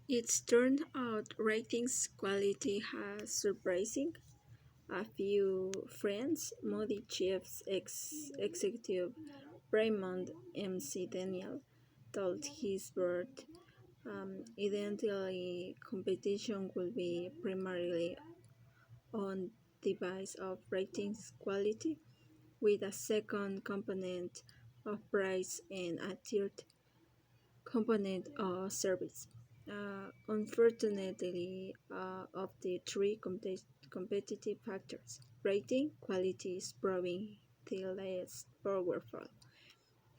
It's turned out ratings quality has surprising. A few friends, Moody Chief's executive Raymond MC Daniel told his board eventually competition will be primarily on the basis of ratings quality, with a second component of price and a third component of service. Unfortunately, of the three competitive factors, rating quality is proving the less powerful.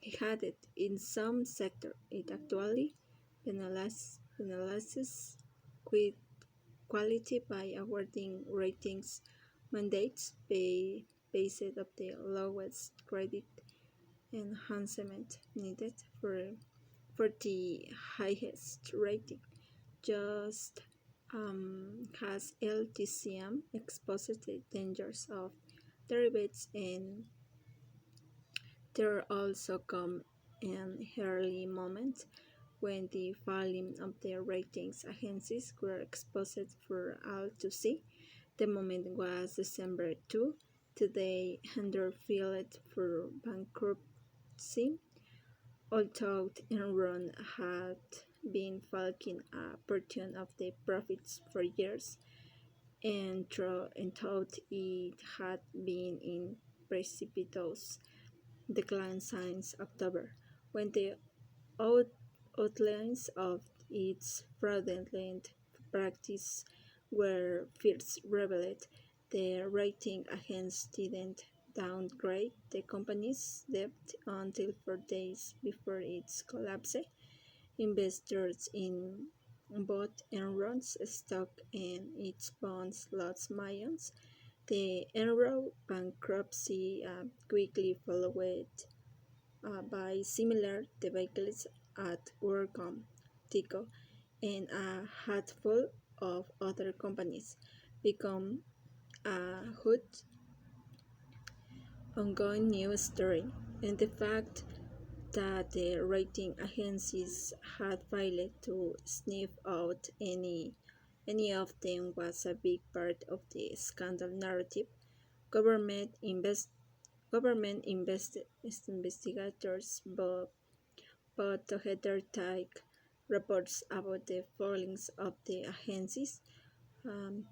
He added, in some sectors, it actually penalizes quality by awarding ratings mandates based on the lowest credit enhancement needed for the highest rating. Just has LTCM exposed the dangers of derivatives, and there also come an early moment when the volume of the ratings agencies were exposed for all to see. The moment was December 2. Today, Hendler filed for bankruptcy, although Enron had been falling a portion of the profits for years and thought it had been in precipitous decline since October, when the out- outlines of its fraudulent practice were first revealed. The rating agency didn't downgrade the company's debt until 4 days before its collapse. Investors in both Enron's stock and its bonds lost millions. The Enron bankruptcy quickly followed by similar debacles at WorldCom, Tico, and a handful of other companies, become a hot ongoing news story. And the fact that the rating agencies had failed to sniff out any of them was a big part of the scandal narrative. Government invest government investigators put together tight reports about the failings of the agencies.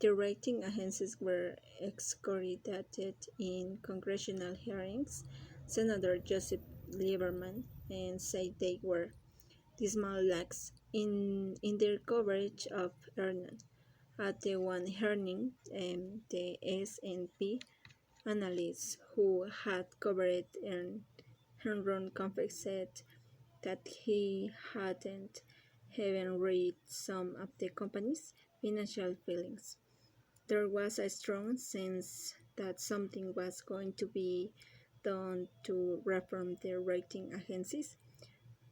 The rating agencies were excoriated in congressional hearings. Senator Joseph Lieberman and said they were dismal lacks in their coverage of earnings. At the one hearing, the S&P analyst who had covered Enron confessed that he hadn't even read some of the company's financial filings. There was a strong sense that something was going to be done to reform the rating agencies.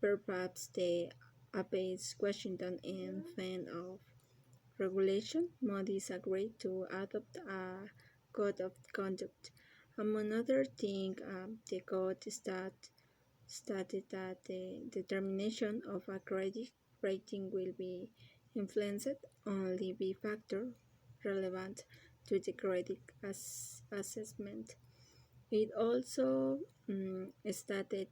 Perhaps the apace Washington and fan of regulation, Moody's agreed to adopt a code of conduct. Among other things, the code stated that the determination of a credit rating will be influenced only by factors relevant to the credit assessment. It also stated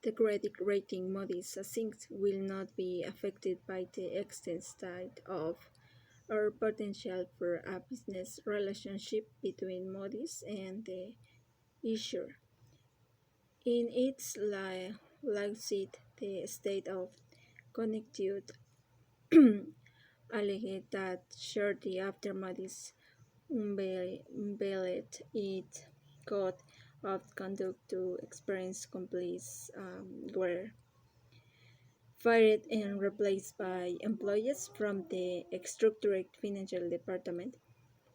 the credit rating Moody's assigns will not be affected by the extent of or potential for a business relationship between Moody's and the issuer. In its lawsuit, the state of Connecticut alleged that shortly after Moody's unveiled its code of conduct to experience compliance were fired and replaced by employees from the structured financial department.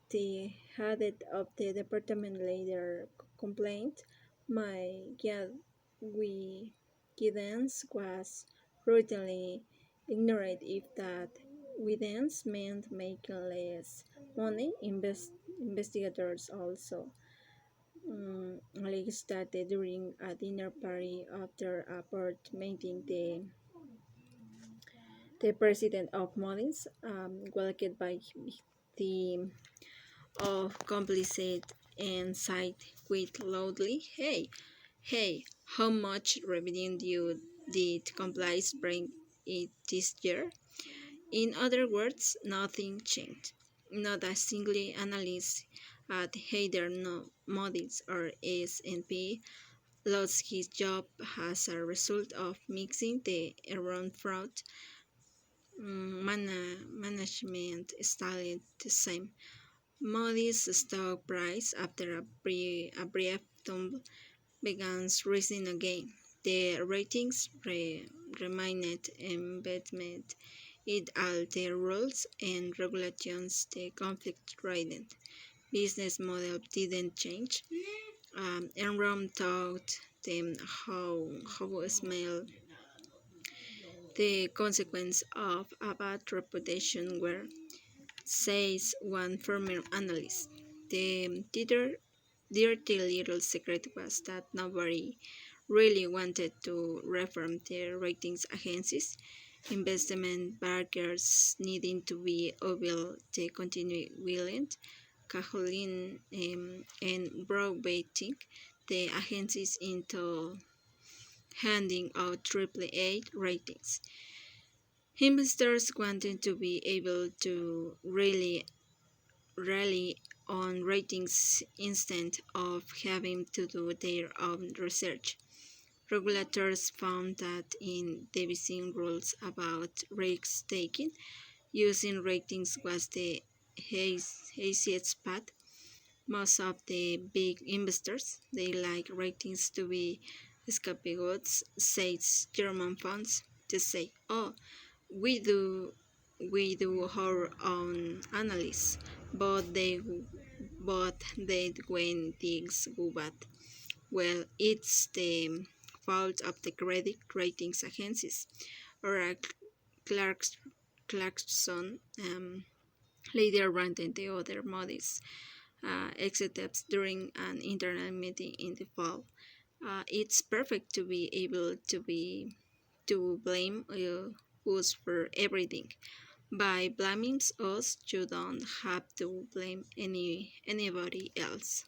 The head of the department later complained, my guidance was routinely ignored. If that guidance meant making less money, investigators also alleged that during a dinner party after a board meeting, The president of Moody's, welcomed by the of complicit and sighed quite loudly, hey, how much revenue did compliance bring it this year? In other words, nothing changed. Not a single analyst at either Moody's or S&P lost his job as a result of mixing the Enron fraud management style the same. Moody's stock price, after a brief tumble, began rising again. The ratings remained embedded in all the rules and regulations. The conflict rate business model didn't change. Enron taught them how smell the consequence of a bad reputation were, says one former analyst. The dirty little secret was that nobody really wanted to reform the ratings agencies. Investment bankers needing to be able to continue willing, cajoling, and browbeating the agencies into handing out AAA ratings. Investors wanted to be able to really rely on ratings instead of having to do their own research. Regulators found that in devising rules about risk taking, using ratings was the easiest path. Most of the big investors, they like ratings to be scapegoats, says German funds, to say, oh, we do we do our own analysis, but they when things go bad, well, it's the fault of the credit ratings agencies. Or Clarks, Clarkson later ranted the other Moody's executives during an internal meeting in the fall. It's perfect to be able to blame us for everything. By blaming us, you don't have to blame anybody else.